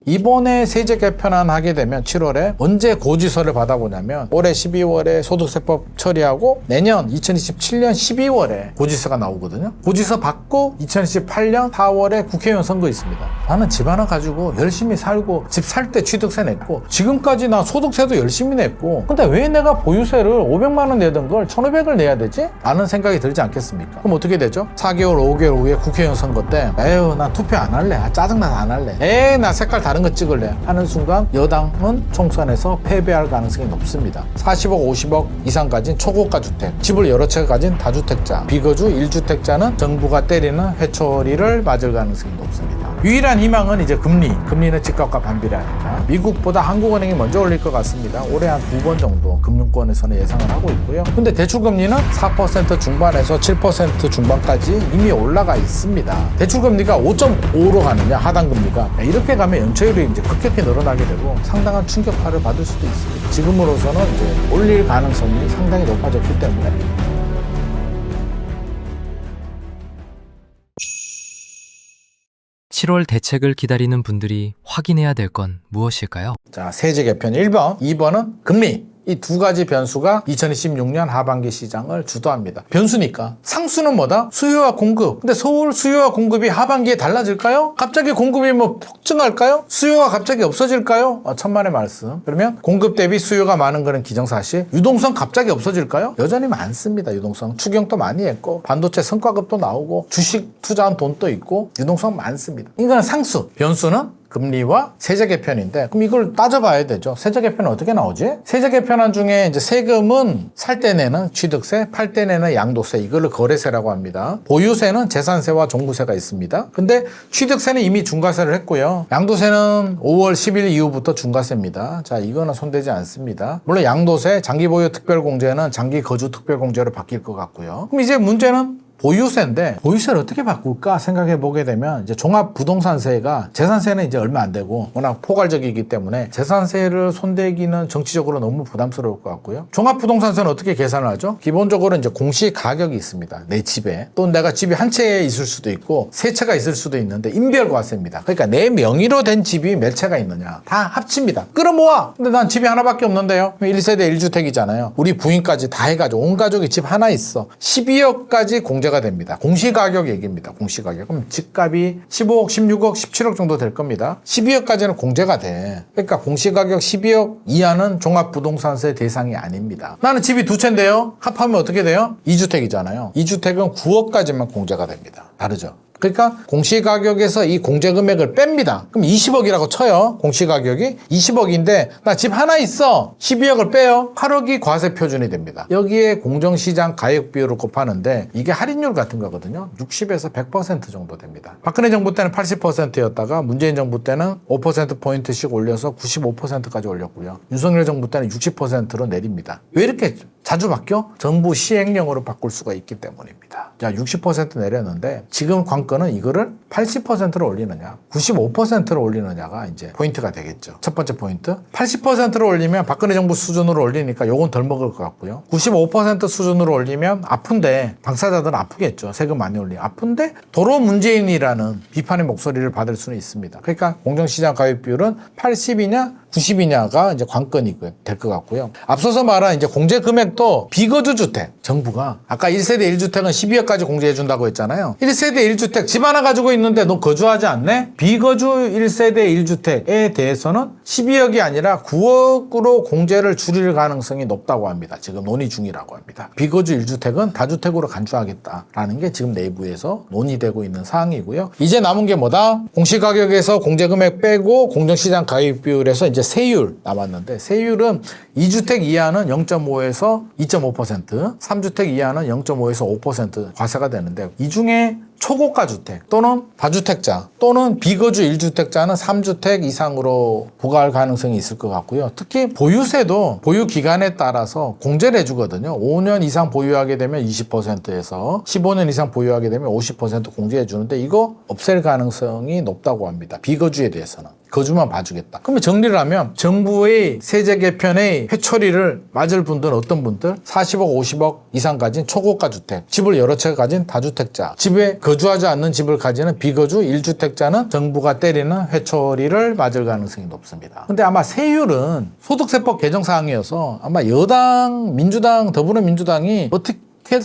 이번에 세제 개편안 하게 되면 7월에 언제 고지서를 받아보냐면 올해 12월에 소득세법 처리하고 내년 2027년 12월에 고지서가 나오거든요. 고지서 받고 2028년 4월에 국회의원 선거 있습니다. 나는 집 하나 가지고 열심히 살고 집 살 때 취득세 냈고 지금까지 나 소득세도 열심히 냈고 근데 왜 내가 보유세를 500만 원 내던 걸 1,500을 내야 되지? 라는 생각이 들지 않겠습니까? 그럼 어떻게 되죠? 4개월, 5개월 후에 국회의원 선거 때 에휴 나 투표 안 할래. 짜증나서 안 할래. 에이 나 색깔 다른 거 찍을래. 하는 순간 여당은 총선에서 패배할 가능성이 높습니다. 40억, 50억 이상 가진 초고가 주택, 집을 여러 채 가진 다주택자, 비거주 1주택자는 정부가 때리는 회초리를 맞을 가능성이 높습니다. 유일한 희망은 이제 금리는 집값과 반비례하니까 미국보다 한국은행이 먼저 올릴 것 같습니다. 올해 한 2번 정도 금융권에서는 예상을 하고 있고요. 근데 대출금리는 4% 중반에서 7% 중반까지 이미 올라가 있습니다. 대출금리가 5.5로 가느냐 하단금리가 이렇게 가면 연체율이 이제 급격히 늘어나게 되고 상당한 충격파를 받을 수도 있습니다. 지금으로서는 이제 올릴 가능성이 상당히 높아졌기 때문에 (7월) 대책을 기다리는 분들이 확인해야 될 건 무엇일까요? 자, 세제 개편 1번, 2번은 금리. 이 두 가지 변수가 2026년 하반기 시장을 주도합니다. 변수니까. 상수는 뭐다? 수요와 공급. 근데 서울 수요와 공급이 하반기에 달라질까요? 갑자기 공급이 뭐 폭증할까요? 수요가 갑자기 없어질까요? 천만의 말씀. 그러면 공급 대비 수요가 많은 거는 기정사실. 유동성 갑자기 없어질까요? 여전히 많습니다. 유동성. 추경도 많이 했고 반도체 성과급도 나오고 주식 투자한 돈도 있고 유동성 많습니다. 이거는 상수. 변수는 금리와 세제 개편인데 그럼 이걸 따져봐야 되죠. 세제 개편은 어떻게 나오지? 세제 개편안 중에 이제 세금은 살 때 내는 취득세, 팔 때 내는 양도세, 이거를 거래세라고 합니다. 보유세는 재산세와 종부세가 있습니다. 근데 취득세는 이미 중과세를 했고요. 양도세는 5월 10일 이후부터 중과세입니다. 자, 이거는 손대지 않습니다. 물론 양도세, 장기보유 특별공제는 장기거주 특별공제로 바뀔 것 같고요. 그럼 이제 문제는 보유세인데 보유세를 어떻게 바꿀까 생각해 보게 되면 이제 종합부동산세가 재산세는 이제 얼마 안 되고 워낙 포괄적이기 때문에 재산세를 손대기는 정치적으로 너무 부담스러울 것 같고요. 종합부동산세는 어떻게 계산을 하죠? 기본적으로 이제 공시가격이 있습니다. 내 집에. 또 내가 집이 한 채 있을 수도 있고 세 채가 있을 수도 있는데 인별과세입니다. 그러니까 내 명의로 된 집이 몇 채가 있느냐 다 합칩니다. 끌어모아. 근데 난 집이 하나밖에 없는데요. 1세대 1주택이잖아요. 우리 부인까지 다 해가지고 온 가족이 집 하나 있어. 12억까지 공제가 됩니다. 공시가격 얘기입니다. 공시가격. 그럼 집값이 15억, 16억, 17억 정도 될 겁니다. 12억까지는 공제가 돼. 그러니까 공시가격 12억 이하는 종합부동산세 대상이 아닙니다. 나는 집이 두 채인데요. 합하면 어떻게 돼요? 2주택이잖아요. 2주택은 9억까지만 공제가 됩니다. 다르죠? 그러니까 공시가격에서 이 공제 금액을 뺍니다. 그럼 20억이라고 쳐요. 공시가격이 20억인데 나 집 하나 있어. 12억을 빼요. 8억이 과세 표준이 됩니다. 여기에 공정시장 가액 비율을 곱하는데 이게 할인율 같은 거거든요. 60에서 100% 정도 됩니다. 박근혜 정부 때는 80%였다가 문재인 정부 때는 5%포인트씩 올려서 95%까지 올렸고요. 윤석열 정부 때는 60%로 내립니다. 왜 이렇게 자주 바뀌어? 정부 시행령으로 바꿀 수가 있기 때문입니다. 자, 60% 내렸는데 지금 관건은 이거를 80%로 올리느냐 95%로 올리느냐가 이제 포인트가 되겠죠. 첫 번째 포인트. 80%로 올리면 박근혜 정부 수준으로 올리니까 요건 덜 먹을 것 같고요. 95% 수준으로 올리면 아픈데 당사자들은 아프겠죠. 세금 많이 올리면 아픈데 도로 문재인이라는 비판의 목소리를 받을 수는 있습니다. 그러니까 공정시장 가입 비율은 80이냐 90이냐가 이제 관건이 될 것 같고요. 앞서서 말한 이제 공제 금액도 비거주 주택. 정부가 아까 1세대 1주택은 12억까지 공제해준다고 했잖아요. 1세대 1주택 집 하나 가지고 있는데 너 거주하지 않네? 비거주 1세대 1주택에 대해서는 12억이 아니라 9억으로 공제를 줄일 가능성이 높다고 합니다. 지금 논의 중이라고 합니다. 비거주 1주택은 다주택으로 간주하겠다라는 게 지금 내부에서 논의되고 있는 사항이고요. 이제 남은 게 뭐다? 공시가격에서 공제금액 빼고 공정시장 가입 비율에서 이제 세율 남았는데 세율은 2주택 이하는 0.5에서 2.5%, 3주택 이하는 0.5에서 5% 과세가 되는데 이 중에 초고가 주택 또는 다주택자 또는 비거주 1주택자는 3주택 이상으로 부과할 가능성이 있을 것 같고요. 특히 보유세도 보유 기간에 따라서 공제를 해주거든요. 5년 이상 보유하게 되면 20%에서 15년 이상 보유하게 되면 50% 공제해 주는데 이거 없앨 가능성이 높다고 합니다. 비거주에 대해서는. 거주만 봐주겠다. 그러면 정리를 하면 정부의 세제 개편의 회초리를 맞을 분들은 어떤 분들? 40억, 50억 이상 가진 초고가 주택, 집을 여러 채 가진 다주택자, 집에 거주하지 않는 집을 가지는 비거주 1주택자는 정부가 때리는 회초리를 맞을 가능성이 높습니다. 근데 아마 세율은 소득세법 개정 사항이어서 아마 여당, 민주당, 더불어민주당이 어떻게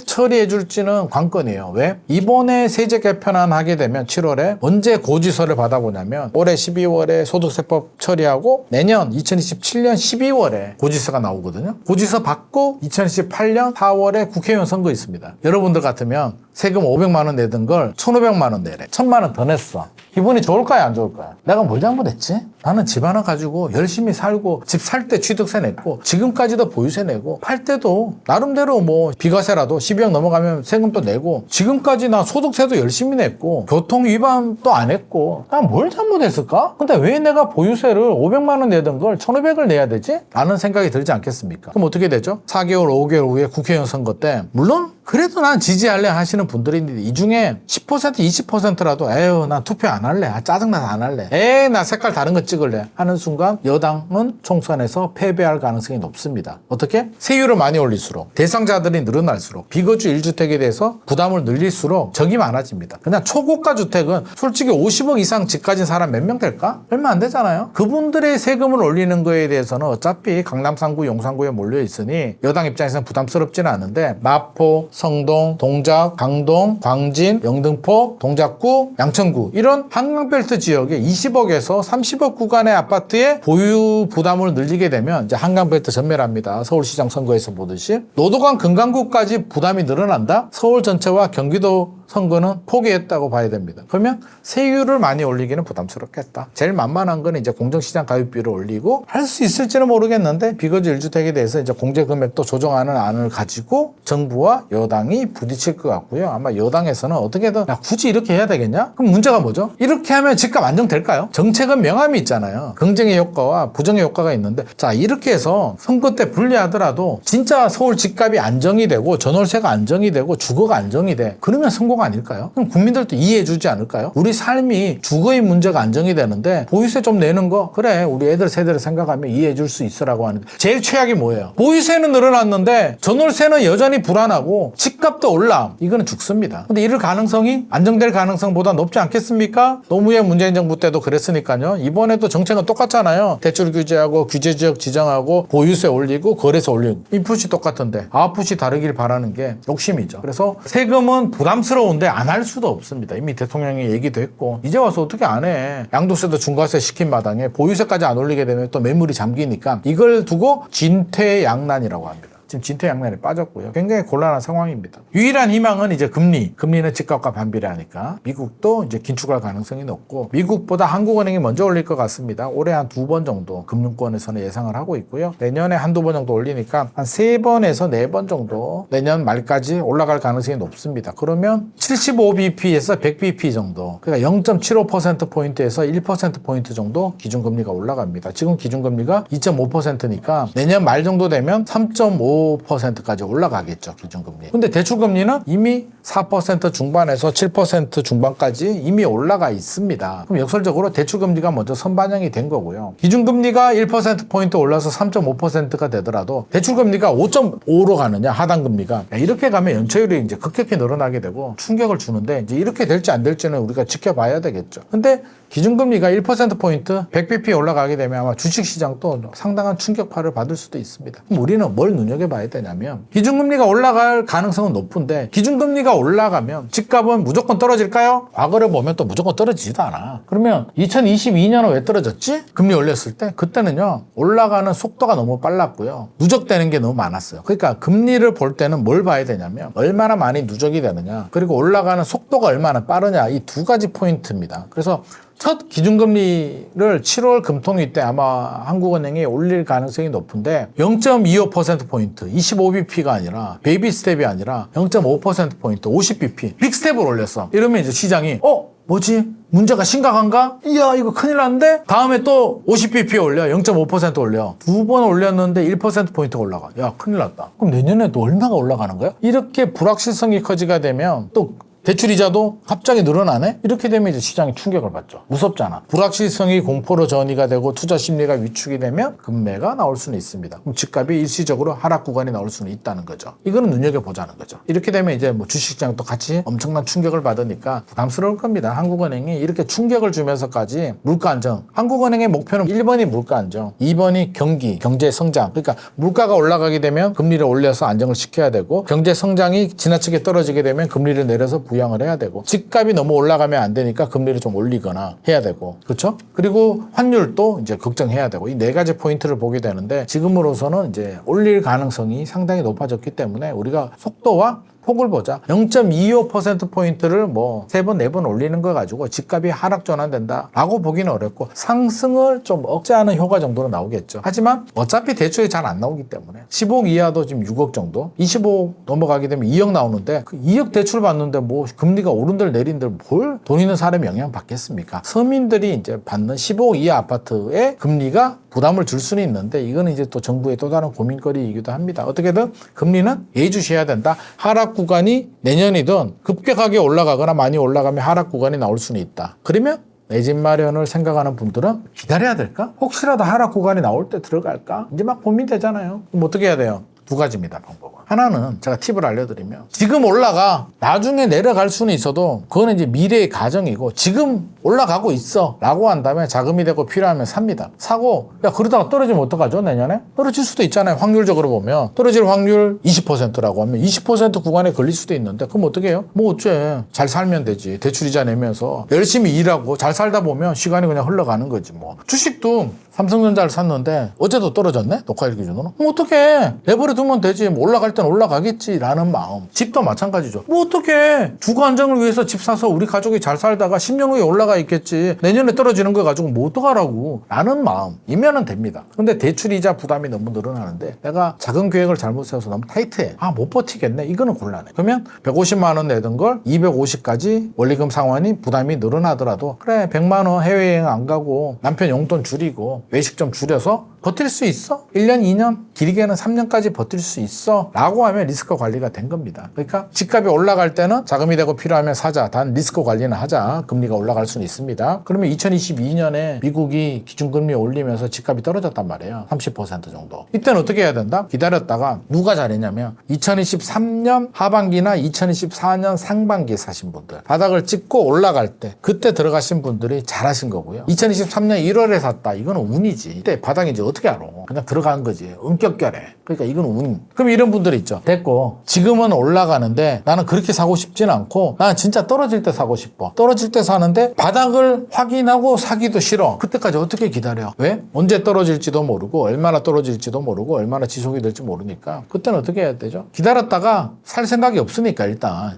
처리해 줄지는 관건이에요. 왜? 이번에 세제 개편안 하게 되면 7월에 언제 고지서를 받아보냐면 올해 12월에 소득세법 처리하고 내년 2027년 12월에 고지서가 나오거든요. 고지서 받고 2028년 4월에 국회의원 선거 있습니다. 여러분들 같으면 세금 500만 원 내던 걸 1,500만 원 내래. 1,000만 원 더 냈어. 기분이 좋을까요? 안 좋을까요? 내가 뭘 잘못했지? 나는 집 하나 가지고 열심히 살고 집 살 때 취득세 냈고 지금까지도 보유세 내고 팔 때도 나름대로 뭐 비과세라도 12억 넘어가면 세금도 내고 지금까지 나 소득세도 열심히 냈고 교통 위반도 안 했고 난 뭘 잘못했을까? 근데 왜 내가 보유세를 500만 원 내던 걸 1,500을 내야 되지? 라는 생각이 들지 않겠습니까? 그럼 어떻게 되죠? 4개월, 5개월 후에 국회의원 선거 때 물론 그래도 난 지지할래 하시는 분들이 있는데 이 중에 10% 20%라도 에휴 난 투표 안 할래 짜증나서 안 할래 에이 나 색깔 다른 거 찍을래 하는 순간 여당은 총선에서 패배할 가능성이 높습니다. 어떻게? 세율을 많이 올릴수록 대상자들이 늘어날수록 비거주 1주택에 대해서 부담을 늘릴수록 적이 많아집니다. 그냥 초고가 주택은 솔직히 50억 이상 집 가진 사람 몇 명 될까? 얼마 안 되잖아요. 그분들의 세금을 올리는 거에 대해서는 어차피 강남 3구 용산구에 몰려 있으니 여당 입장에서는 부담스럽지는 않은데 마포, 성동, 동작, 강동, 광진, 영등포, 동작구, 양천구 이런 한강벨트 지역에 20억에서 30억 구간의 아파트의 보유 부담을 늘리게 되면 이제 한강벨트 전멸합니다. 서울시장 선거에서 보듯이 노도강 금강구까지 부담이 늘어난다? 서울 전체와 경기도 선거는 포기했다고 봐야 됩니다. 그러면 세율을 많이 올리기는 부담스럽겠다. 제일 만만한 건 이제 공정시장 가입비를 올리고 할 수 있을지는 모르겠는데 비거주 1주택에 대해서 이제 공제 금액도 조정하는 안을 가지고 정부와 여당이 부딪힐 것 같고요. 아마 여당에서는 어떻게든 야, 굳이 이렇게 해야 되겠냐? 그럼 문제가 뭐죠? 이렇게 하면 집값 안정될까요? 정책은 명암이 있잖아요. 긍정의 효과와 부정의 효과가 있는데 자 이렇게 해서 선거 때 불리하더라도 진짜 서울 집값이 안정이 되고 전월세가 안정이 되고 주거가 안정이 돼. 그러면 성공 아닐까요? 그럼 국민들도 이해해 주지 않을까요? 우리 삶이 주거의 문제가 안정이 되는데 보유세 좀 내는 거 그래 우리 애들 세대를 생각하면 이해해 줄 수 있으라고 하는데 제일 최악이 뭐예요? 보유세는 늘어났는데 전월세는 여전히 불안하고 집값도 올라. 이거는 죽습니다. 근데 이럴 가능성이 안정될 가능성보다 높지 않겠습니까? 노무현 문재인 정부 때도 그랬으니까요. 이번에도 정책은 똑같잖아요. 대출 규제하고 규제 지역 지정하고 보유세 올리고 거래세 올리고 인풋이 똑같은데 아웃풋이 다르길 바라는 게 욕심이죠. 그래서 세금은 부담스러운데 안 할 수도 없습니다. 이미 대통령이 얘기도 했고 이제 와서 어떻게 안 해. 양도세도 중과세 시킨 마당에 보유세까지 안 올리게 되면 또 매물이 잠기니까 이걸 두고 진퇴양난이라고 합니다. 지금 진퇴양난에 빠졌고요. 굉장히 곤란한 상황입니다. 유일한 희망은 이제 금리는 집값과 반비례하니까 미국도 이제 긴축할 가능성이 높고 미국보다 한국은행이 먼저 올릴 것 같습니다. 올해 한 2번 정도 금융권에서는 예상을 하고 있고요. 내년에 한두 번 정도 올리니까 한 3번에서 4번 정도 내년 말까지 올라갈 가능성이 높습니다. 그러면 75bp에서 100bp 정도 그러니까 0.75%포인트에서 1%포인트 정도 기준금리가 올라갑니다. 지금 기준금리가 2.5%니까 내년 말 정도 되면 3.5%까지 올라가겠죠. 기준금리. 근데 대출금리는 이미 4% 중반에서 7% 중반까지 이미 올라가 있습니다. 그럼 역설적으로 대출금리가 먼저 선반영이 된 거고요. 기준금리가 1%포인트 올라서 3.5%가 되더라도 대출금리가 5.5로 가느냐 하단금리가 이렇게 가면 연체율이 이제 급격히 늘어나게 되고 충격을 주는데 이제 이렇게 될지 안 될지는 우리가 지켜봐야 되겠죠. 근데 기준금리가 1%포인트 100bp 올라가게 되면 아마 주식시장도 상당한 충격파를 받을 수도 있습니다. 그럼 우리는 뭘 눈여겨봐야 되냐면 기준금리가 올라갈 가능성은 높은데 기준금리가 올라가면 집값은 무조건 떨어질까요? 과거를 보면 또 무조건 떨어지지도 않아. 그러면 2022년은 왜 떨어졌지? 금리 올렸을 때 그때는요 올라가는 속도가 너무 빨랐고요 누적되는 게 너무 많았어요. 그러니까 금리를 볼 때는 뭘 봐야 되냐면 얼마나 많이 누적이 되느냐 그리고 올라가는 속도가 얼마나 빠르냐 이 두 가지 포인트입니다. 그래서 첫 기준금리를 7월 금통위 때 아마 한국은행이 올릴 가능성이 높은데 0.25%포인트 25bp가 아니라 베이비 스텝이 아니라 0.5%포인트 50bp 빅스텝을 올렸어. 이러면 이제 시장이 뭐지? 문제가 심각한가? 이야 이거 큰일 났는데? 다음에 또 50bp 올려 0.5% 올려 2번 올렸는데 1%포인트가 올라가. 야 큰일 났다. 그럼 내년에 또 얼마가 올라가는 거야? 이렇게 불확실성이 커지게 되면 또 대출이자도 갑자기 늘어나네? 이렇게 되면 이제 시장이 충격을 받죠. 무섭잖아. 불확실성이 공포로 전이가 되고 투자 심리가 위축이 되면 급매가 나올 수는 있습니다. 그럼 집값이 일시적으로 하락 구간이 나올 수는 있다는 거죠. 이거는 눈여겨보자는 거죠. 이렇게 되면 이제 뭐 주식시장도 같이 엄청난 충격을 받으니까 부담스러울 겁니다. 한국은행이 이렇게 충격을 주면서까지 물가 안정. 한국은행의 목표는 1번이 물가 안정, 2번이 경기, 경제 성장. 그러니까 물가가 올라가게 되면 금리를 올려서 안정을 시켜야 되고, 경제 성장이 지나치게 떨어지게 되면 금리를 내려서 부양을 해야 되고, 집값이 너무 올라가면 안 되니까 금리를 좀 올리거나 해야 되고, 그렇죠? 그리고 환율도 이제 걱정해야 되고, 이 네 가지 포인트를 보게 되는데, 지금으로서는 이제 올릴 가능성이 상당히 높아졌기 때문에 우리가 속도와 폭을 보자. 0.25%포인트를 뭐 3번, 4번 올리는 거 가지고 집값이 하락 전환된다 라고 보기는 어렵고, 상승을 좀 억제하는 효과 정도로 나오겠죠. 하지만 어차피 대출이 잘 안 나오기 때문에 15억 이하도 지금 6억 정도, 25억 넘어가게 되면 2억 나오는데, 그 2억 대출 받는데 뭐 금리가 오른들 내린들 뭘 돈 있는 사람이 영향 받겠습니까? 서민들이 이제 받는 15억 이하 아파트의 금리가 부담을 줄 수는 있는데, 이거는 이제 또 정부의 또 다른 고민거리이기도 합니다. 어떻게든 금리는 예의주시해야 된다. 하락 구간이 내년이든 급격하게 올라가거나 많이 올라가면 하락 구간이 나올 수는 있다. 그러면 내 집 마련을 생각하는 분들은 기다려야 될까? 혹시라도 하락 구간이 나올 때 들어갈까? 이제 막 고민되잖아요. 그럼 어떻게 해야 돼요? 두 가지입니다, 방법은. 하나는 제가 팁을 알려드리면, 지금 올라가 나중에 내려갈 수는 있어도 그거는 이제 미래의 가정이고, 지금 올라가고 있어 라고 한다면 자금이 되고 필요하면 삽니다. 사고, 야 그러다가 떨어지면 어떡하죠? 내년에? 떨어질 수도 있잖아요. 확률적으로 보면 떨어질 확률 20%라고 하면 20% 구간에 걸릴 수도 있는데, 그럼 어떻게 해요? 뭐 어째, 잘 살면 되지. 대출이자 내면서 열심히 일하고 잘 살다 보면 시간이 그냥 흘러가는 거지 뭐. 주식도 삼성전자를 샀는데 어제도 떨어졌네? 녹화일 기준으로? 뭐 어떡해, 내버려 두면 되지. 뭐 올라갈 땐 올라가겠지라는 마음. 집도 마찬가지죠. 뭐 어떡해, 주거 안정을 위해서 집 사서 우리 가족이 잘 살다가 10년 후에 올라가 있겠지, 내년에 떨어지는 거 가지고 뭐 어떡하라고 라는 마음이면은 됩니다. 근데 대출이자 부담이 너무 늘어나는데 내가 자금 계획을 잘못 세워서 너무 타이트해, 못 버티겠네, 이거는 곤란해. 그러면 150만 원 내던 걸 250까지 원리금 상환이 부담이 늘어나더라도, 그래 100만 원 해외여행 안 가고 남편 용돈 줄이고 외식 좀 줄여서 버틸 수 있어? 1년, 2년, 길게는 3년까지 버틸 수 있어 라고 하면 리스크 관리가 된 겁니다. 그러니까 집값이 올라갈 때는 자금이 되고 필요하면 사자, 단 리스크 관리는 하자. 금리가 올라갈 수는 있습니다. 그러면 2022년에 미국이 기준금리 올리면서 집값이 떨어졌단 말이에요. 30% 정도. 이때는 어떻게 해야 된다? 기다렸다가, 누가 잘했냐면 2023년 하반기나 2024년 상반기에 사신 분들, 바닥을 찍고 올라갈 때 그때 들어가신 분들이 잘하신 거고요. 2023년 1월에 샀다, 이거는 운이지. 이때 바닥인지 어떻게 알아? 그냥 들어간 거지. 은격결에. 그러니까 이건 운. 그럼 이런 분들이 있죠. 됐고, 지금은 올라가는데 나는 그렇게 사고 싶지는 않고, 나는 진짜 떨어질 때 사고 싶어. 떨어질 때 사는데 바닥을 확인하고 사기도 싫어. 그때까지 어떻게 기다려? 왜? 언제 떨어질지도 모르고, 얼마나 떨어질지도 모르고, 얼마나 지속이 될지 모르니까 그때는 어떻게 해야 되죠? 기다렸다가 살 생각이 없으니까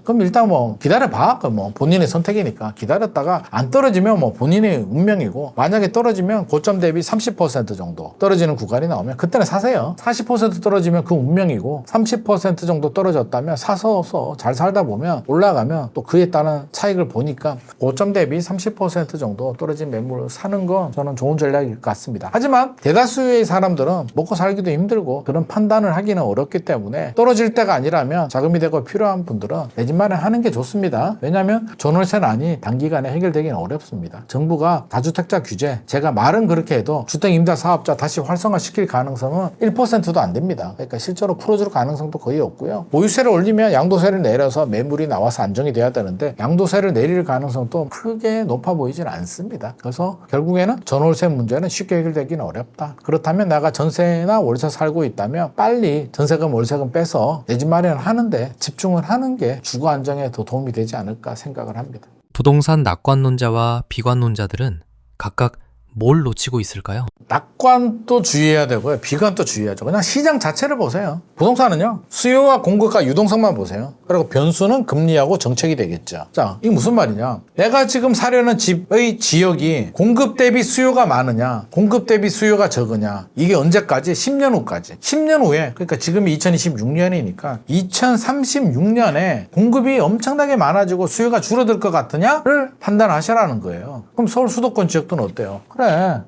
그럼 일단 뭐 기다려봐. 그럼 뭐 본인의 선택이니까 기다렸다가 안 떨어지면 뭐 본인의 운명이고, 만약에 떨어지면 고점 대비 30% 정도 떨어지는 구간이 나오면 그때는 사세요. 40% 떨어지면 그 운명이고, 30% 정도 떨어졌다면 사서 잘 살다 보면 올라가면 또 그에 따른 차익을 보니까 고점 대비 30% 정도 떨어진 매물을 사는 건 저는 좋은 전략일 것 같습니다. 하지만 대다수의 사람들은 먹고 살기도 힘들고 그런 판단을 하기는 어렵기 때문에, 떨어질 때가 아니라면 자금이 되고 필요한 분들은 내 집 마련하는 게 좋습니다. 왜냐하면 전월세난이 단기간에 해결되기는 어렵습니다. 정부가 다주택자 규제, 제가 말은 그렇게 해도 주택임대 사업자 다시 활성화시킬 가능성은 1%도 안 됩니다. 그러니까 실제로 풀어줄 가능성도 거의 없고요. 보유세를 올리면 양도세를 내려서 매물이 나와서 안정이 돼야 되는데, 양도세를 내릴 가능성도 크게 높아 보이진 않습니다. 그래서 결국에는 전월세 문제는 쉽게 해결되기는 어렵다. 그렇다면 내가 전세나 월세 살고 있다면 빨리 전세금 월세금 빼서 내 집 마련을 하는데 집중을 하는 게 주거 안정에 더 도움이 되지 않을까 생각을 합니다. 부동산 낙관론자와 비관론자들은 각각 뭘 놓치고 있을까요? 낙관도 주의해야 되고요, 비관도 주의해야죠. 그냥 시장 자체를 보세요. 부동산은요, 수요와 공급과 유동성만 보세요. 그리고 변수는 금리하고 정책이 되겠죠. 자, 이게 무슨 말이냐? 내가 지금 사려는 집의 지역이 공급 대비 수요가 많으냐, 공급 대비 수요가 적으냐, 이게 언제까지? 10년 후까지. 10년 후에, 그러니까 지금이 2026년이니까 2036년에 공급이 엄청나게 많아지고 수요가 줄어들 것 같으냐를 판단하시라는 거예요. 그럼 서울 수도권 지역들은 어때요? 그래,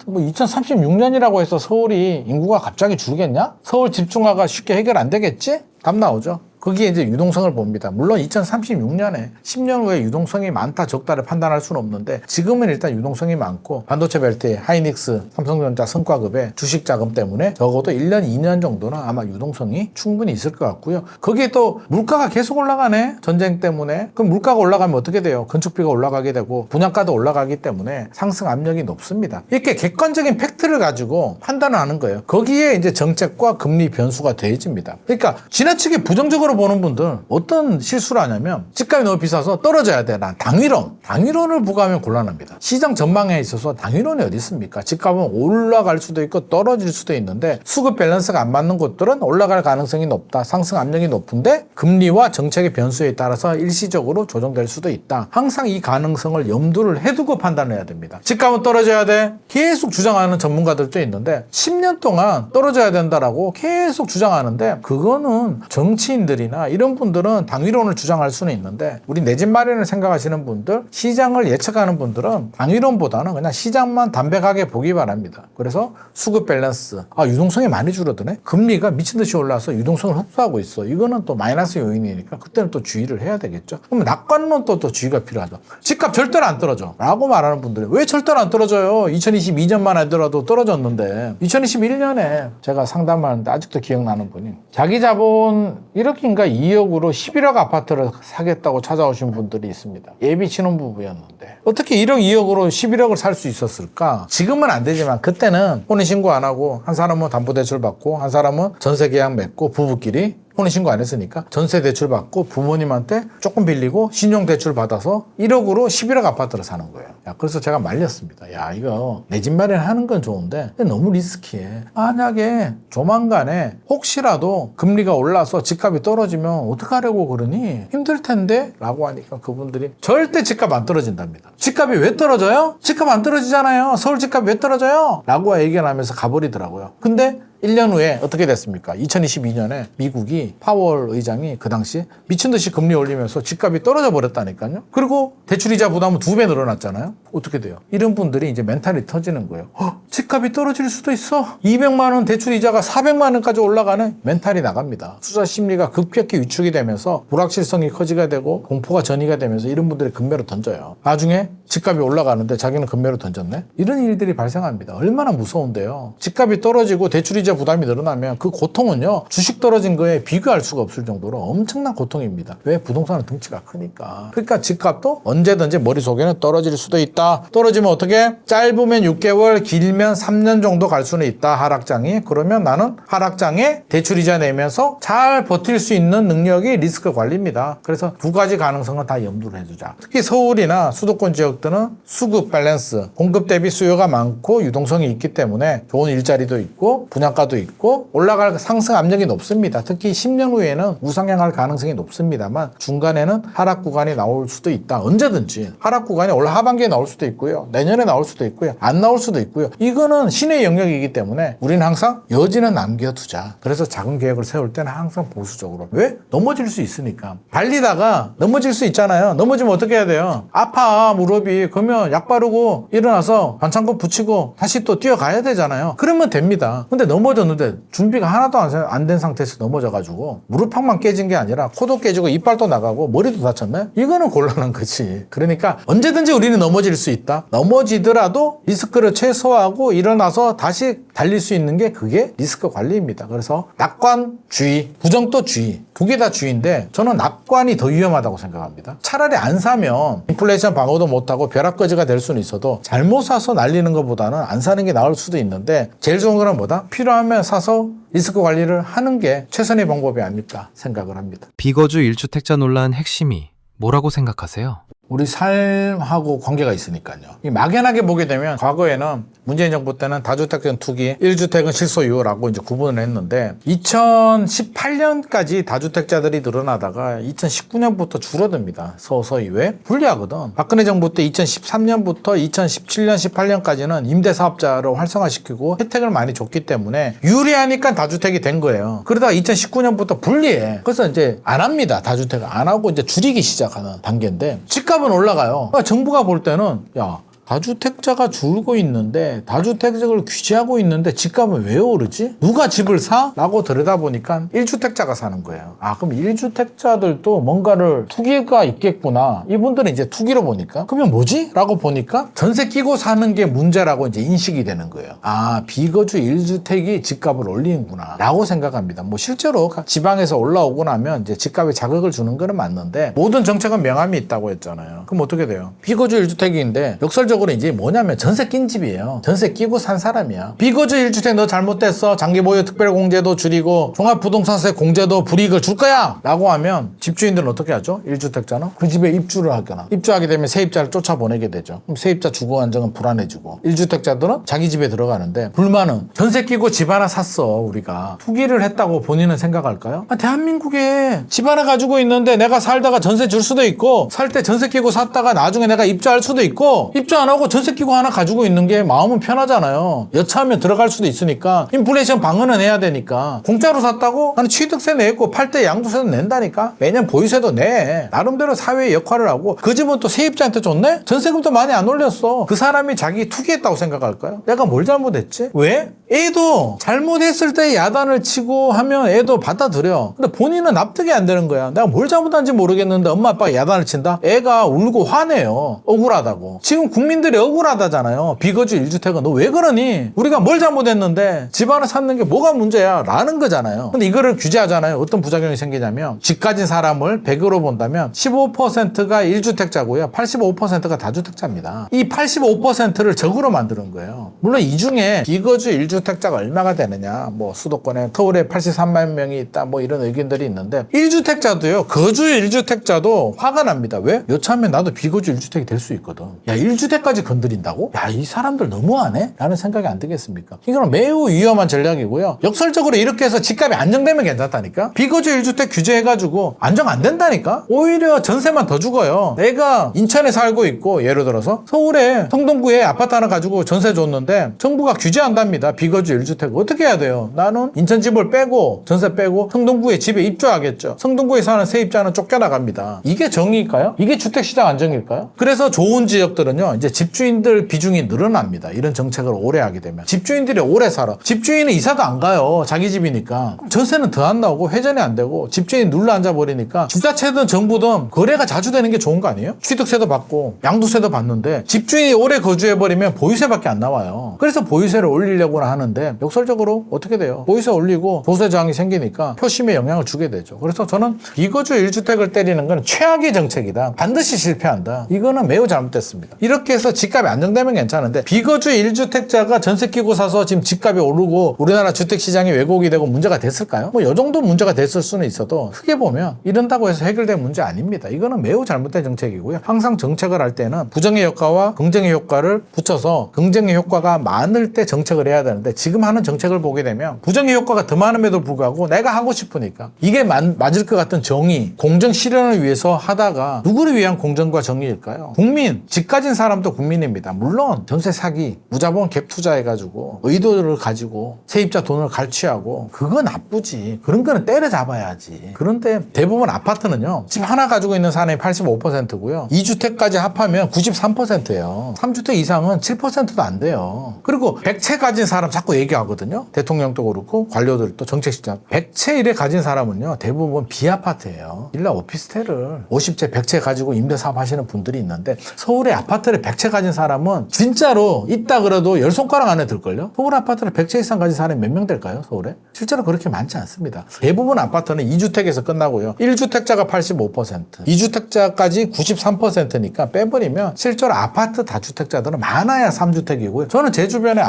뭐 2036년이라고 해서 서울이 인구가 갑자기 줄겠냐? 서울 집중화가 쉽게 해결 안 되겠지? 답 나오죠. 거기에 이제 유동성을 봅니다. 물론 2036년에 10년 후에 유동성이 많다 적다를 판단할 수는 없는데 지금은 일단 유동성이 많고 반도체 벨트에 하이닉스, 삼성전자, 성과급의 주식 자금 때문에 적어도 1년, 2년 정도는 아마 유동성이 충분히 있을 것 같고요. 거기에 또 물가가 계속 올라가네. 전쟁 때문에. 그럼 물가가 올라가면 어떻게 돼요? 건축비가 올라가게 되고 분양가도 올라가기 때문에 상승 압력이 높습니다. 이렇게 객관적인 팩트를 가지고 판단을 하는 거예요. 거기에 이제 정책과 금리 변수가 더해집니다. 그러니까 지나치게 부정적으로 보는 분들 어떤 실수를 하냐면 집값이 너무 비싸서 떨어져야 돼. 난 당위론을 부과하면 곤란합니다. 시장 전망에 있어서 당위론이 어디 있습니까? 집값은 올라갈 수도 있고 떨어질 수도 있는데 수급 밸런스가 안 맞는 곳들은 올라갈 가능성이 높다. 상승 압력이 높은데 금리와 정책의 변수에 따라서 일시적으로 조정될 수도 있다. 항상 이 가능성을 염두를 해두고 판단해야 됩니다. 집값은 떨어져야 돼. 계속 주장하는 전문가들도 있는데 10년 동안 떨어져야 된다라고 계속 주장하는데 그거는 정치인들이나 이런 분들은 당위론을 주장할 수는 있는데 우리 내 집 마련을 생각하시는 분들, 시장을 예측하는 분들은 당위론보다는 그냥 시장만 담백하게 보기 바랍니다. 그래서 수급 밸런스, 유동성이 많이 줄어드네. 금리가 미친 듯이 올라서 유동성을 흡수하고 있어. 이거는 또 마이너스 요인이니까 그때는 또 주의를 해야 되겠죠. 그럼 낙관론 또 주의가 필요하죠. 집값 절대로 안 떨어져 라고 말하는 분들이 왜 절대로 안 떨어져요? 2022년만 하더라도 떨어졌는데 2021년에 제가 상담하는데 아직도 기억나는 분이 자기 자본 1억인가 2억으로 11억 아파트를 사겠다고 찾아오신 분들이 있습니다. 예비 신혼부부였는데 어떻게 1억 2억으로 11억을 살 수 있었을까? 지금은 안 되지만 그때는 혼인신고 안 하고 한 사람은 담보대출 받고 한 사람은 전세계약 맺고 부부끼리 혼인신고 안 했으니까 전세 대출 받고 부모님한테 조금 빌리고 신용대출 받아서 1억으로 11억 아파트를 사는 거예요. 그래서 제가 말렸습니다. 이거 내 집 마련하는 건 좋은데 너무 리스키해. 만약에 조만간에 혹시라도 금리가 올라서 집값이 떨어지면 어떡하려고 그러니? 힘들 텐데? 라고 하니까 그분들이 절대 집값 안 떨어진답니다. 집값이 왜 떨어져요? 집값 안 떨어지잖아요. 서울 집값 왜 떨어져요? 라고 얘기를 하면서 가버리더라고요. 근데 1년 후에 어떻게 됐습니까? 2022년에 미국이 파월 의장이 그 당시 미친 듯이 금리 올리면서 집값이 떨어져 버렸다니까요. 그리고 대출이자 부담은 2배 늘어났잖아요. 어떻게 돼요? 이런 분들이 이제 멘탈이 터지는 거예요. 집값이 떨어질 수도 있어. 200만 원 대출이자가 400만 원까지 올라가네. 멘탈이 나갑니다. 투자 심리가 급격히 위축이 되면서 불확실성이 커지게 되고 공포가 전이가 되면서 이런 분들이 금매로 던져요. 나중에 집값이 올라가는데 자기는 금매로 던졌네. 이런 일들이 발생합니다. 얼마나 무서운데요. 집값이 떨어지고 대출이자 부담이 늘어나면 그 고통은요 주식 떨어진 거에 비교할 수가 없을 정도로 엄청난 고통입니다. 왜? 부동산은 덩치가 크니까. 그러니까 집값도 언제든지 머릿속에는 떨어질 수도 있다. 떨어지면 어떻게? 짧으면 6개월, 길면 3년 정도 갈 수는 있다. 하락장이. 그러면 나는 하락장에 대출이자 내면서 잘 버틸 수 있는 능력이 리스크 관리입니다. 그래서 두 가지 가능성은 다 염두를 해두자. 특히 서울이나 수도권 지역들은 수급 밸런스, 공급 대비 수요가 많고 유동성이 있기 때문에 좋은 일자리도 있고 분양가 도 있고 올라갈 상승 압력이 높습니다. 특히 10년 후에는 우상향할 가능성이 높습니다만 중간에는 하락 구간이 나올 수도 있다. 언제든지 하락 구간이 올 하반기에 나올 수도 있고요. 내년에 나올 수도 있고요. 안 나올 수도 있고요. 이거는 신의 영역이기 때문에 우리는 항상 여지는 남겨두자. 그래서 작은 계획을 세울 때는 항상 보수적으로. 왜? 넘어질 수 있으니까. 달리다가 넘어질 수 있잖아요. 넘어지면 어떻게 해야 돼요? 아파 무릎이. 그러면 약 바르고 일어나서 반창고 붙이고 다시 또 뛰어가야 되잖아요. 그러면 됩니다. 근데 넘어졌는데 준비가 하나도 안 된 상태에서 넘어져가지고 무릎팍만 깨진 게 아니라 코도 깨지고 이빨도 나가고 머리도 다쳤네? 이거는 곤란한 거지. 그러니까 언제든지 우리는 넘어질 수 있다. 넘어지더라도 리스크를 최소화하고 일어나서 다시 달릴 수 있는 게 그게 리스크 관리입니다. 그래서 낙관 주의, 부정도 주의. 두 개 다 주의인데 저는 낙관이 더 위험하다고 생각합니다. 차라리 안 사면 인플레이션 방어도 못하고 벼락거지가 될 수는 있어도 잘못 사서 날리는 것보다는 안 사는 게 나을 수도 있는데 제일 좋은 건 뭐다? 필요하면 사서 리스크 관리를 하는 게 최선의 방법이 아닐까 생각을 합니다. 비거주 1주택자 논란 핵심이 뭐라고 생각하세요? 우리 삶하고 관계가 있으니까요. 이 막연하게 보게 되면 과거에는 문재인 정부 때는 다주택은 투기, 1주택은 실소유라고 이제 구분을 했는데 2018년까지 다주택자들이 늘어나다가 2019년부터 줄어듭니다. 서서히. 왜? 불리하거든. 박근혜 정부 때 2013년부터 2017년, 18년까지는 임대사업자를 활성화시키고 혜택을 많이 줬기 때문에 유리하니까 다주택이 된 거예요. 그러다가 2019년부터 불리해. 그래서 이제 안 합니다. 다주택을 안 하고 이제 줄이기 시작하는 단계인데 집값은 올라가요. 그러니까 정부가 볼 때는 야, 다주택자가 줄고 있는데 다주택자를 규제하고 있는데 집값은 왜 오르지? 누가 집을 사? 라고 들여다보니까 1주택자가 사는 거예요. 아, 그럼 1주택자들도 뭔가를 투기가 있겠구나. 이분들은 이제 투기로 보니까 그러면 뭐지? 라고 보니까 전세 끼고 사는 게 문제라고 이제 인식이 되는 거예요. 아, 비거주 1주택이 집값을 올리는구나 라고 생각합니다. 뭐 실제로 지방에서 올라오고 나면 이제 집값에 자극을 주는 거는 맞는데 모든 정책은 명암이 있다고 했잖아요. 그럼 어떻게 돼요? 비거주 1주택인데 역설적으로 이제 뭐냐면 전세 낀 집이에요. 전세 끼고 산 사람이야. 비거주 1주택 너 잘못됐어. 장기보유 특별공제도 줄이고 종합부동산세 공제도 불이익을 줄 거야 라고 하면 집주인들은 어떻게 하죠? 1주택자는 그 집에 입주를 하거나 입주하게 되면 세입자를 쫓아보내게 되죠. 그럼 세입자 주거 안정은 불안해지고 1주택자들은 자기 집에 들어가는데 불만은 전세 끼고 집 하나 샀어. 우리가 투기를 했다고 본인은 생각할까요? 아, 대한민국에 집 하나 가지고 있는데 내가 살다가 전세 줄 수도 있고 살 때 전세 끼고 샀다가 나중에 내가 입주할 수도 있고 입주 안 하고 전세 끼고 하나 가지고 있는 게 마음은 편하잖아요. 여차하면 들어갈 수도 있으니까 인플레이션 방어는 해야 되니까 공짜로 샀다고 나는 취득세 내고 팔 때 양도세도 낸다니까 매년 보유세도 내 나름대로 사회의 역할을 하고 그 집은 또 세입자한테 줬네? 전세금도 많이 안 올렸어. 그 사람이 자기 투기했다고 생각할까요? 내가 뭘 잘못했지? 왜? 애도 잘못했을 때 야단을 치고 하면 애도 받아들여. 근데 본인은 납득이 안 되는 거야. 내가 뭘 잘못한지 모르겠는데 엄마 아빠가 야단을 친다? 애가 울고 화내요. 억울하다고. 지금 국민들이 억울하다잖아요. 비거주 1주택은 너 왜 그러니? 우리가 뭘 잘못했는데 집 하나 샀는 게 뭐가 문제야? 라는 거잖아요. 근데 이거를 규제하잖아요. 어떤 부작용이 생기냐면 집 가진 사람을 100으로 본다면 15%가 1주택자고요. 85%가 다주택자입니다. 이 85%를 적으로 만드는 거예요. 물론 이 중에 비거주 1주택자가 얼마가 되느냐, 뭐 수도권에 서울에 83만 명이 있다, 뭐 이런 의견들이 있는데 1주택자도요, 거주 1주택자도 화가 납니다. 왜? 여차하면 나도 비거주 1주택이 될 수 있거든. 야, 1주택까지 건드린다고? 야, 이 사람들 너무하네? 라는 생각이 안 들겠습니까? 이거는 매우 위험한 전략이고요. 역설적으로 이렇게 해서 집값이 안정되면 괜찮다니까? 비거주 1주택 규제해가지고 안정 안 된다니까? 오히려 전세만 더 죽어요. 내가 인천에 살고 있고 예를 들어서 서울에 성동구에 아파트 하나 가지고 전세 줬는데 정부가 규제한답니다. 비거주 1주택 어떻게 해야 돼요? 나는 인천 집을 빼고 전세 빼고 성동구에 집에 입주하겠죠. 성동구에 사는 세입자는 쫓겨나갑니다. 이게 정의일까요? 이게 주택시장 안정일까요? 그래서 좋은 지역들은요, 이제 집주인들 비중이 늘어납니다. 이런 정책을 오래 하게 되면. 집주인들이 오래 살아. 집주인은 이사도 안 가요. 자기 집이니까. 전세는 더 안 나오고 회전이 안 되고 집주인 눌러 앉아버리니까 주자체든 정부든 거래가 자주 되는 게 좋은 거 아니에요? 취득세도 받고 양도세도 받는데 집주인이 오래 거주해버리면 보유세밖에 안 나와요. 그래서 보유세를 올리려고 하는데 역설적으로 어떻게 돼요? 보유세 올리고 조세 저항이 생기니까 표심에 영향을 주게 되죠. 그래서 저는 비거주 1주택을 때리는 건 최악의 정책이다. 반드시 실패한다. 이거는 매우 잘못됐습니다. 이렇게 해서 집값이 안정되면 괜찮은데 비거주 1주택자가 전세 끼고 사서 지금 집값이 오르고 우리나라 주택시장이 왜곡이 되고 문제가 됐을까요? 뭐 이 정도 문제가 됐을 수는 있어도 크게 보면 이런다고 해서 해결될 문제 아닙니다. 이거는 매우 잘못된 정책이고요. 항상 정책을 할 때는 부정의 효과와 긍정의 효과를 붙여서 긍정의 효과가 많을 때 정책을 해야 되는데 지금 하는 정책을 보게 되면 부정의 효과가 더 많음에도 불구하고 내가 하고 싶으니까 이게 맞을 것 같은 정의, 공정 실현을 위해서 하다가 누구를 위한 공정과 정의일까요? 국민, 집 가진 사람도 국민입니다. 물론 전세 사기, 무자본 갭 투자해가지고 의도를 가지고 세입자 돈을 갈취하고 그건 나쁘지. 그런 거는 때려잡아야지. 그런데 대부분 아파트는요, 집 하나 가지고 있는 사람이 85%고요 2주택까지 합하면 93%예요 3주택 이상은 7%도 안 돼요. 그리고 100채 가진 사람 자꾸 얘기하거든요. 대통령도 그렇고 관료들도 정책실장 100채 이래 가진 사람은요 대부분 비아파트예요. 빌라 오피스텔을 50채 100채 가지고 임대사업 하시는 분들이 있는데 서울에 아파트를 100채 가진 사람은 진짜로 있다 그래도 10손가락 안에 들걸요. 서울 아파트를 100채 이상 가진 사람이 몇 명 될까요? 서울에? 실제로 그렇게 많지 않습니다. 대부분 아파트는 2주택에서 끝나고요 1주택자가 85%, 2주택자까지 93%니까 빼버리면 실제로 아파트 다주택자들은 많아야 3주택이고요. 저는 제 주변에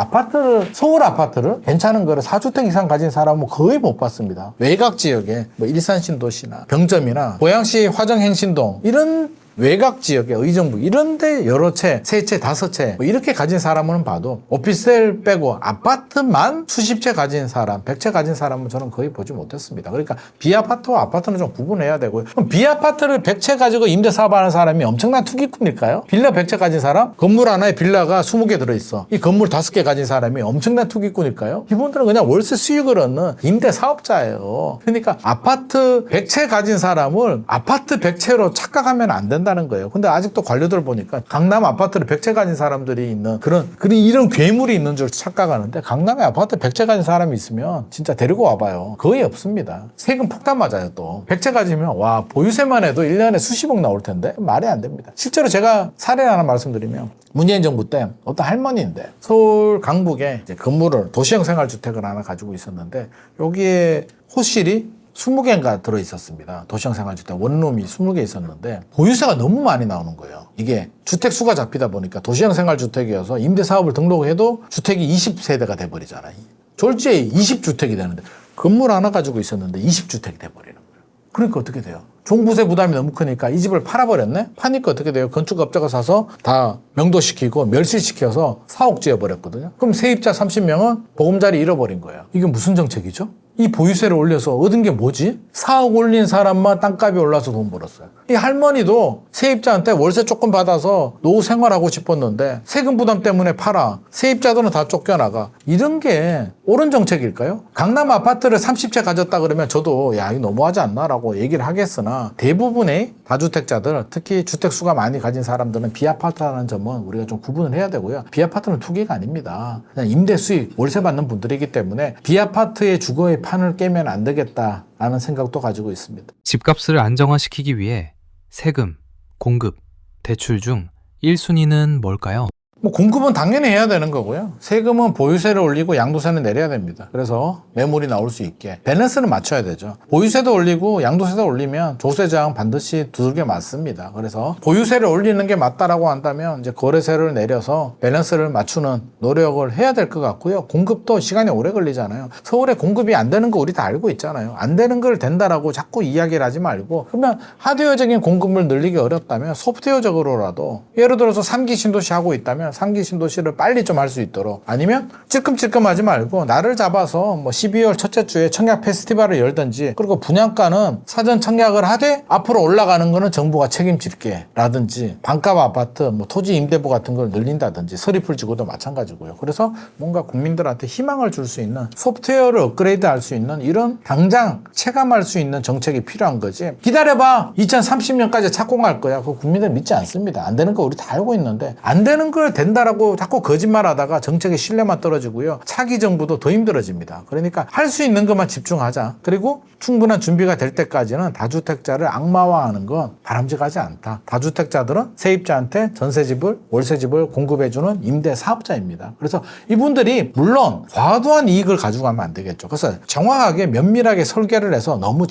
서울 아파트를 괜찮은 거를 4주택 이상 가진 사람은 거의 못 봤습니다. 외곽 지역에 뭐 일산신도시나 병점이나 고양시 화정행신동 이런 외곽 지역에 의정부 이런데 여러 채, 세 채, 다섯 채 뭐 이렇게 가진 사람은 봐도 오피스텔 빼고 아파트만 수십 채 가진 사람, 100채 가진 사람은 저는 거의 보지 못했습니다. 그러니까 비아파트와 아파트는 좀 구분해야 되고요. 그럼 비아파트를 100채 가지고 임대사업하는 사람이 엄청난 투기꾼일까요? 빌라 100채 가진 사람? 건물 하나에 빌라가 20개 들어있어. 이 건물 5개 가진 사람이 엄청난 투기꾼일까요? 이분들은 그냥 월세 수익을 얻는 임대사업자예요. 그러니까 아파트 100채 가진 사람을 아파트 100채로 착각하면 안 된다. 된다는 거예요. 근데 아직도 관료들 보니까 강남 아파트를 100채 가진 사람들이 있는 그런 이런 괴물이 있는 줄 착각하는데 강남에 아파트 100채 가진 사람이 있으면 진짜 데리고 와봐요. 거의 없습니다. 세금 폭탄 맞아요 또. 100채 가지면 와 보유세만 해도 1년에 수십억 나올 텐데 말이 안 됩니다. 실제로 제가 사례를 하나 말씀드리면 문재인 정부 때 어떤 할머니인데 서울 강북에 이제 건물을 도시형 생활주택을 하나 가지고 있었는데 여기에 호실이 20개인가 들어있었습니다. 도시형 생활주택 원룸이 20개 있었는데 보유세가 너무 많이 나오는 거예요. 이게 주택 수가 잡히다 보니까 도시형 생활주택이어서 임대사업을 등록해도 주택이 20세대가 돼버리잖아요. 졸지에 20주택이 되는데 건물 하나 가지고 있었는데 20주택이 돼버리는 거예요. 그러니까 어떻게 돼요? 종부세 부담이 너무 크니까 이 집을 팔아버렸네? 파니까 어떻게 돼요? 건축업자가 사서 다 명도시키고 멸실시켜서 사옥 지어버렸거든요. 그럼 세입자 30명은 보금자리 잃어버린 거예요. 이게 무슨 정책이죠? 이 보유세를 올려서 얻은 게 뭐지? 4억 올린 사람만 땅값이 올라서 돈 벌었어요. 이 할머니도 세입자한테 월세 조금 받아서 노후 생활하고 싶었는데 세금 부담 때문에 팔아. 세입자들은 다 쫓겨나가. 이런 게 옳은 정책일까요? 강남 아파트를 30채 가졌다 그러면 저도 야 이거 너무하지 않나? 라고 얘기를 하겠으나 대부분의 다주택자들 특히 주택수가 많이 가진 사람들은 비아파트라는 점은 우리가 좀 구분을 해야 되고요. 비아파트는 투기가 아닙니다. 그냥 임대 수익, 월세 받는 분들이기 때문에 비아파트의 주거의 판을 깨면 안 되겠다라는 생각도 가지고 있습니다. 집값을 안정화시키기 위해 세금, 공급, 대출 중 1순위는 뭘까요? 뭐 공급은 당연히 해야 되는 거고요. 세금은 보유세를 올리고 양도세는 내려야 됩니다. 그래서 매물이 나올 수 있게 밸런스는 맞춰야 되죠. 보유세도 올리고 양도세도 올리면 조세 저항 반드시 두들겨 맞습니다. 그래서 보유세를 올리는 게 맞다라고 한다면 이제 거래세를 내려서 밸런스를 맞추는 노력을 해야 될 것 같고요. 공급도 시간이 오래 걸리잖아요. 서울에 공급이 안 되는 거 우리 다 알고 있잖아요. 안 되는 걸 된다라고 자꾸 이야기를 하지 말고 그러면 하드웨어적인 공급을 늘리기 어렵다면 소프트웨어적으로라도 예를 들어서 3기 신도시 하고 있다면 3기 신도시를 빨리 좀 할 수 있도록 아니면 찔끔찔끔하지 말고 날을 잡아서 뭐 12월 첫째 주에 청약 페스티벌을 열든지 그리고 분양가는 사전 청약을 하되 앞으로 올라가는 거는 정부가 책임질게 라든지 반값 아파트 뭐 토지 임대부 같은 걸 늘린다든지 서리풀 지구도 마찬가지고요. 그래서 뭔가 국민들한테 희망을 줄 수 있는 소프트웨어를 업그레이드 할 수 있는 이런 당장 체감할 수 있는 정책이 필요한 거지. 기다려봐 2030년까지 착공할 거야. 그거 국민들 믿지 않습니다. 안 되는 거 우리 다 알고 있는데 안 되는 걸 된다라고 자꾸 거짓말하다가 정책의 신뢰만 떨어지고요. 차기 정부도 더 힘들어집니다. 그러니까 할 수 있는 것만 집중하자. 그리고 충분한 준비가 될 때까지는 다주택자를 악마화하는 건 바람직하지 않다. 다주택자들은 세입자한테 전세집을 월세집을 공급해주는 임대 사업자입니다. 그래서 이분들이 물론 과도한 이익을 가지고 가면 안 되겠죠. 그래서 정확하게 면밀하게 설계를 해서 너무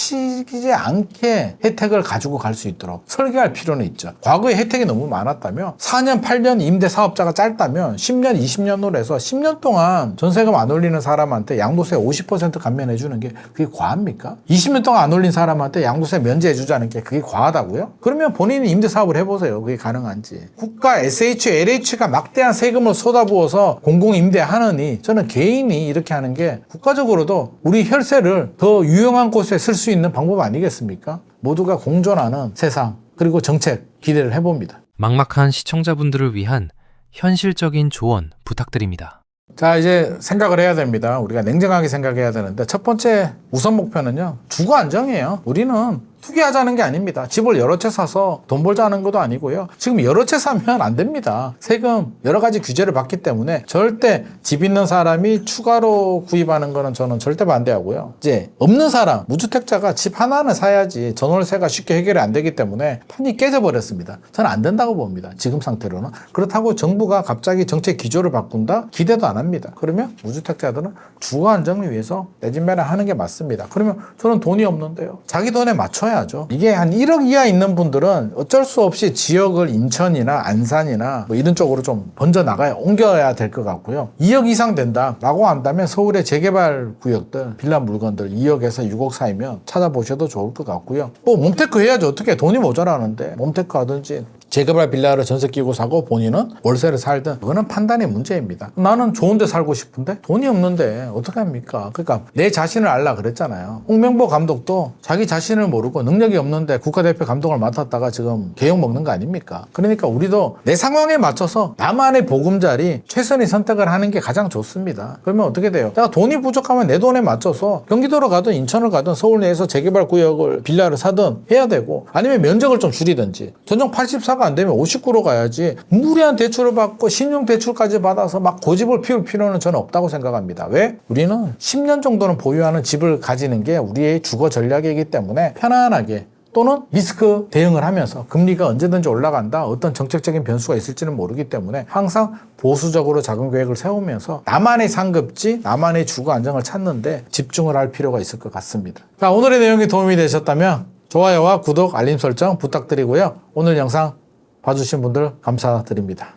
지나치지 않게 혜택을 가지고 갈 수 있도록 설계할 필요는 있죠. 과거에 혜택이 너무 많았다면 4년 8년 임대 사업자가 짧다면 10년 20년으로 해서 10년 동안 전세금 안 올리는 사람한테 양도세 50% 감면해 주는 게 그게 과합니까? 20년 동안 안 올린 사람한테 양도세 면제해 주자는 게 그게 과하다고요? 그러면 본인이 임대 사업을 해보세요. 그게 가능한지. 국가 SH, LH가 막대한 세금을 쏟아부어서 공공 임대하느니 저는 개인이 이렇게 하는 게 국가적으로도 우리 혈세를 더 유용한 곳에 쓸 수 있는 방법 아니겠습니까? 모두가 공존하는 세상 그리고 정책 기대를 해봅니다. 막막한 시청자분들을 위한 현실적인 조언 부탁드립니다. 자, 이제 생각을 해야 됩니다. 우리가 냉정하게 생각해야 되는데 첫 번째 우선 목표는요. 주거 안정이에요. 우리는 투기하자는 게 아닙니다. 집을 여러 채 사서 돈 벌자는 것도 아니고요. 지금 여러 채 사면 안 됩니다. 세금 여러 가지 규제를 받기 때문에 절대 집 있는 사람이 추가로 구입하는 거는 저는 절대 반대하고요. 이제 없는 사람, 무주택자가 집 하나는 사야지 전월세가 쉽게 해결이 안 되기 때문에 판이 깨져버렸습니다. 저는 안 된다고 봅니다. 지금 상태로는. 그렇다고 정부가 갑자기 정책 기조를 바꾼다? 기대도 안 합니다. 그러면 무주택자들은 주거 안정을 위해서 내 집 매매 하는 게 맞습니다. 그러면 저는 돈이 없는데요. 자기 돈에 맞춰야 이게 한 1억 이하 있는 분들은 어쩔 수 없이 지역을 인천이나 안산이나 뭐 이런 쪽으로 좀 번져 나가야 옮겨야 될 것 같고요. 2억 이상 된다라고 한다면 서울의 재개발 구역들 빌라 물건들 2억에서 6억 사이면 찾아보셔도 좋을 것 같고요. 뭐 몸테크 해야죠. 어떻게 돈이 모자라는데 몸테크 하든지 재개발 빌라를 전세 끼고 사고 본인은 월세를 살든 그거는 판단의 문제입니다. 나는 좋은 데 살고 싶은데 돈이 없는데 어떻게 합니까? 그러니까 내 자신을 알라 그랬잖아요. 홍명보 감독도 자기 자신을 모르고 능력이 없는데 국가대표 감독을 맡았다가 지금 개욕 먹는 거 아닙니까? 그러니까 우리도 내 상황에 맞춰서 나만의 보금자리 최선의 선택을 하는 게 가장 좋습니다. 그러면 어떻게 돼요? 내가 돈이 부족하면 내 돈에 맞춰서 경기도로 가든 인천을 가든 서울 내에서 재개발 구역을 빌라를 사든 해야 되고 아니면 면적을 좀 줄이든지 전용 84가 안 되면 59로 가야지 무리한 대출을 받고 신용대출까지 받아서 막 고집을 피울 필요는 저는 없다고 생각합니다. 왜? 우리는 10년 정도는 보유하는 집을 가지는 게 우리의 주거 전략이기 때문에 편안하게 또는 리스크 대응을 하면서 금리가 언제든지 올라간다. 어떤 정책적인 변수가 있을지는 모르기 때문에 항상 보수적으로 자금 계획을 세우면서 나만의 상급지, 나만의 주거 안정을 찾는데 집중을 할 필요가 있을 것 같습니다. 자, 오늘의 내용이 도움이 되셨다면 좋아요와 구독, 알림 설정 부탁드리고요. 오늘 영상 봐주신 분들 감사드립니다.